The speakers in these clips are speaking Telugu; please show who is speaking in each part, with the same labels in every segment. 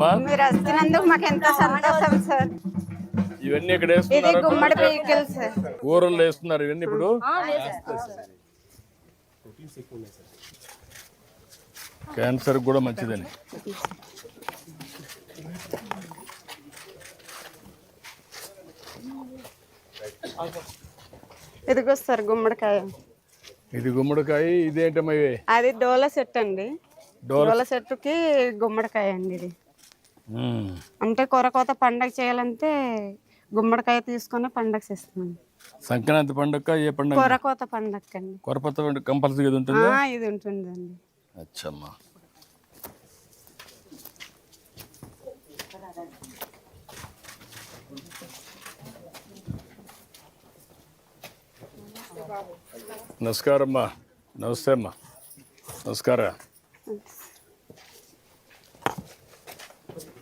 Speaker 1: అమ్మా?
Speaker 2: మీరు వస్తున్నందుకు మాకు ఎంతో సంతోషం సార్.
Speaker 1: ఇవన్నీ ఇక్కడ
Speaker 2: ఇది
Speaker 1: వేస్తున్నారు,
Speaker 2: గుమ్మడి పీకలు సార్.
Speaker 1: ఊరల్లో వేస్తున్నారు ఇవన్నీ ఇప్పుడు. క్యాన్సర్ కూడా మంచిదని.
Speaker 2: ఇదిగో సార్ గుమ్మడికాయ.
Speaker 1: ఇది గుమ్మడికాయ. ఇదేంటమ్మా ఇవి?
Speaker 2: అది డోల చెట్టు అండి. డోల చెట్టుకి గుమ్మడికాయ అండి ఇది. అంటే కొరకోత పండగ చేయాలంటే గుమ్మడికాయ తీసుకొని పండగ చేస్తున్నాం.
Speaker 1: సంక్రాంతి పండుగ ఏ పండుగ?
Speaker 2: కొరకోత పండగ అండి.
Speaker 1: కొరపత్త పండుగ కంపల్సరీ ఇది ఉంటుంది.
Speaker 2: ఇది ఉంటుందండి.
Speaker 1: అచ్చమ్మా. నమస్కారం అమ్మా. నమస్తే అమ్మా. నమస్కారం.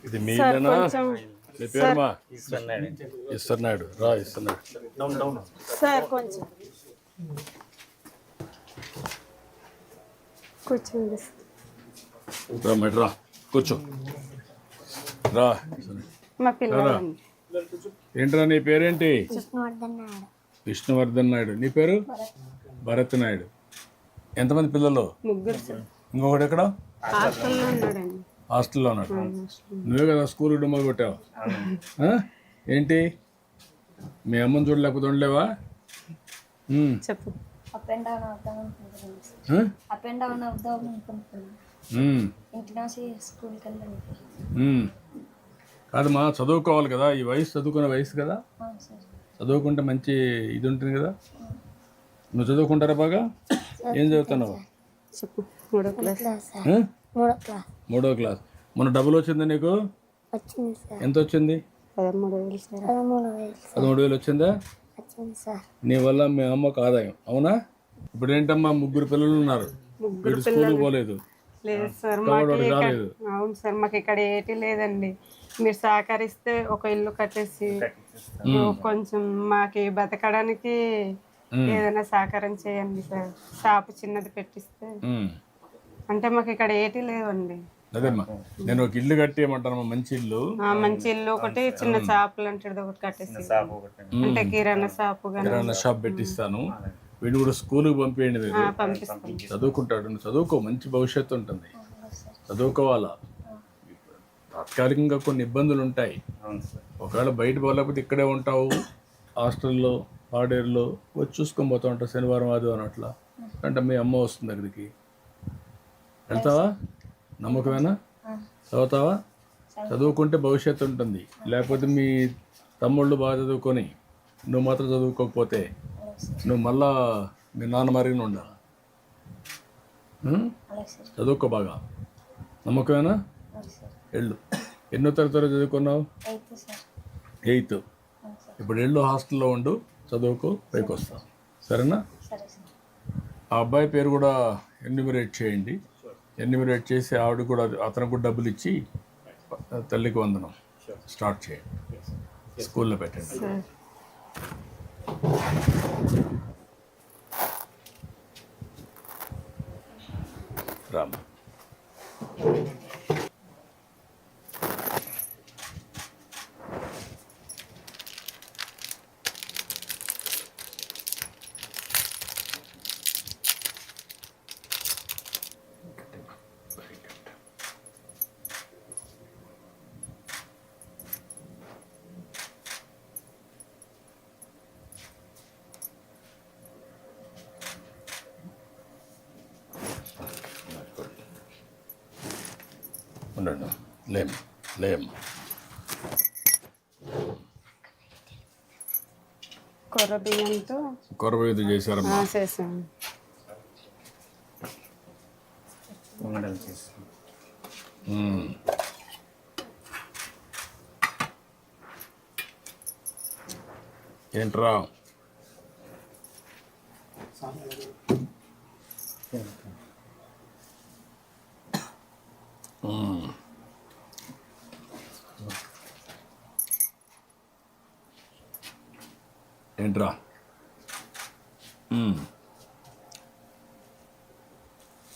Speaker 1: ఇది మీదేనా? నీ పేరుమా? ఇస్తున్నాడు. రా ఇస్తున్నాడు
Speaker 2: సార్ కొంచెం కూర్చోండి.
Speaker 1: రా మేడం రా కూర్చో. రా.
Speaker 2: మా పిల్లలు.
Speaker 1: ఏంట్రా నీ పేరేంటి? విష్ణువర్ధన్ నాయుడు. నీ పేరు? భరత్ నాయుడు. ఎంతమంది పిల్లలు?
Speaker 2: ముగ్గురు సార్.
Speaker 1: ఇంకొకటి ఎక్కడ?
Speaker 2: హాస్టల్లో ఉన్నాడండి.
Speaker 1: హాస్టల్లో ఉన్నాడు. నువ్వే కదా స్కూల్ మొదలు పెట్టావు. ఏంటి మీ అమ్మని చూడలేకపోతే ఉండలేవా?
Speaker 2: చెప్పు.
Speaker 3: అప్ అండ్ డౌన్ అవుదాం అనుకుంటున్నాను. ఇంటి నుంచి స్కూల్కి వెళ్ళాను.
Speaker 1: కాదమ్మా, చదువుకోవాలి కదా. ఈ వయసు చదువుకునే వయసు కదా. చదువుకుంటే మంచి ఇది ఉంటుంది కదా. నువ్వు చదువుకుంటారా బాగా? ఏం చదువుతున్నావు?
Speaker 2: చెప్పు. మూడో క్లాస్.
Speaker 1: మూడో క్లాస్. మొన్న డబ్బులు వచ్చిందా నీకు? ఎంత వచ్చింది? 13,000 వచ్చిందా? నీ వల్ల మీ అమ్మకు ఆదాయం. అవునా? ఇప్పుడు ఏంటమ్మా, ముగ్గురు పిల్లలు ఉన్నారు. స్కూల్ పోలేదు.
Speaker 2: లేదు సార్. అవును సార్. మాకు ఇక్కడ ఏటి లేదండి. మీరు సహకరిస్తే ఒక ఇల్లు కట్టేసి కొంచెం మాకు బతకడానికి ఏదైనా సహకారం చేయండి సార్. షాపు చిన్నది పెట్టిస్తే. అంటే మాకు ఇక్కడ ఏటి లేవండి.
Speaker 1: అదేమ్మా, నేను ఒక ఇల్లు కట్టేయమంటాను. మంచి ఇల్లు.
Speaker 2: మంచి ఇల్లు ఒకటి, చిన్న షాప్ లాంటిది ఒకటి కట్టేసి, అంటే కిరాణా షాప్
Speaker 1: పెట్టిస్తాను. వీడు కూడా స్కూల్కి పంపేయండి. మీరు
Speaker 2: పంపిస్తాం.
Speaker 1: చదువుకుంటాడు. చదువుకో, మంచి భవిష్యత్తు ఉంటుంది. చదువుకోవాలా. తాత్కాలికంగా కొన్ని ఇబ్బందులు ఉంటాయి. ఒకవేళ బయట పోలేకపోతే ఇక్కడే ఉంటావు. హాస్టల్లో, పాడేరులో వచ్చి చూసుకొని పోతా ఉంటావు శనివారం ఆదివారం అట్లా. అంటే మీ అమ్మ వస్తుంది దగ్గరికి. వెళ్తావా? నమ్మకమేనా? చదువుతావా? చదువుకుంటే భవిష్యత్తు ఉంటుంది. లేకపోతే మీ తమ్ముళ్ళు బాగా చదువుకొని నువ్వు మాత్రం చదువుకోకపోతే నువ్వు మళ్ళా మీ నాన్న మరిగిన ఉండాలి. చదువుకో బాగా. నమ్మకమేనా? వెళ్ళు. ఎన్నో తరగతిలో చదువుకున్నావు? 8th. ఇప్పుడు వెళ్ళు, హాస్టల్లో ఉండు, చదువుకో, పైకి వస్తావు. సరేనా? ఆ అబ్బాయి పేరు కూడా ఎన్యూమరేట్ చేయండి. ఎన్యూమరేట్ చేసి ఆవిడ కూడా, అతనికి కూడా డబ్బులు ఇచ్చి తల్లికి వందనం స్టార్ట్ చేయండి. స్కూల్లో పెట్టండి. రామ్. ఉండండి. లేమ్ కొర్ర బియ్యంతో చేశారమ్మా.
Speaker 2: చేసాము.
Speaker 1: ఏంట్రా? ఏంట్రా?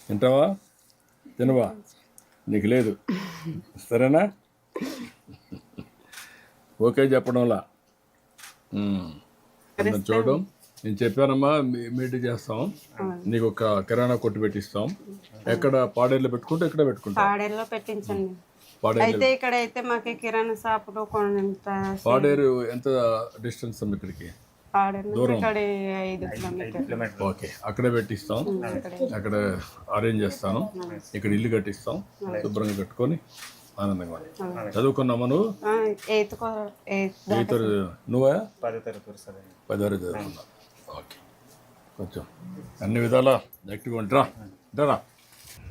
Speaker 1: తింటావా? తినవా? నీకు లేదు. సరేనా? ఓకే చెప్పడంలా అందరం చూడడం నేను చెప్పానమ్మా మీటింగ్ చేస్తాం, నీకు ఒక కిరాణా కొట్టు పెట్టిస్తాం. ఎక్కడ పాడేరులో పెట్టుకుంటే ఇక్కడ పెట్టుకుంటాం.
Speaker 2: పాడేరులో పెట్టించండి.
Speaker 1: పాడేరు
Speaker 2: అయితే ఇక్కడ అయితే మాకు కిరాణా షాపులో కొంత
Speaker 1: పాడేరు ఎంత డిస్టెన్స్ అమ్మ ఇక్కడికి?
Speaker 2: పాడేరు నుంచి ఇక్కడ 5 కిలోమీటర్లు.
Speaker 1: ఓకే, అక్కడే పెట్టిస్తాం. అక్కడ అరేంజ్ చేస్తాను. ఇక్కడ ఇల్లు కట్టిస్తాం, శుభ్రంగా కట్టుకొని ఆనందంగా ఉండు. చదువుకున్నామా నువ్వు?
Speaker 2: 8th
Speaker 1: నువ్వా?
Speaker 4: 10వ తరగతి సార్.
Speaker 1: 10వ చదువుకున్నా. ఓకే, కొంచెం అన్ని విధాలా యాక్టివ్గా ఉంటారా.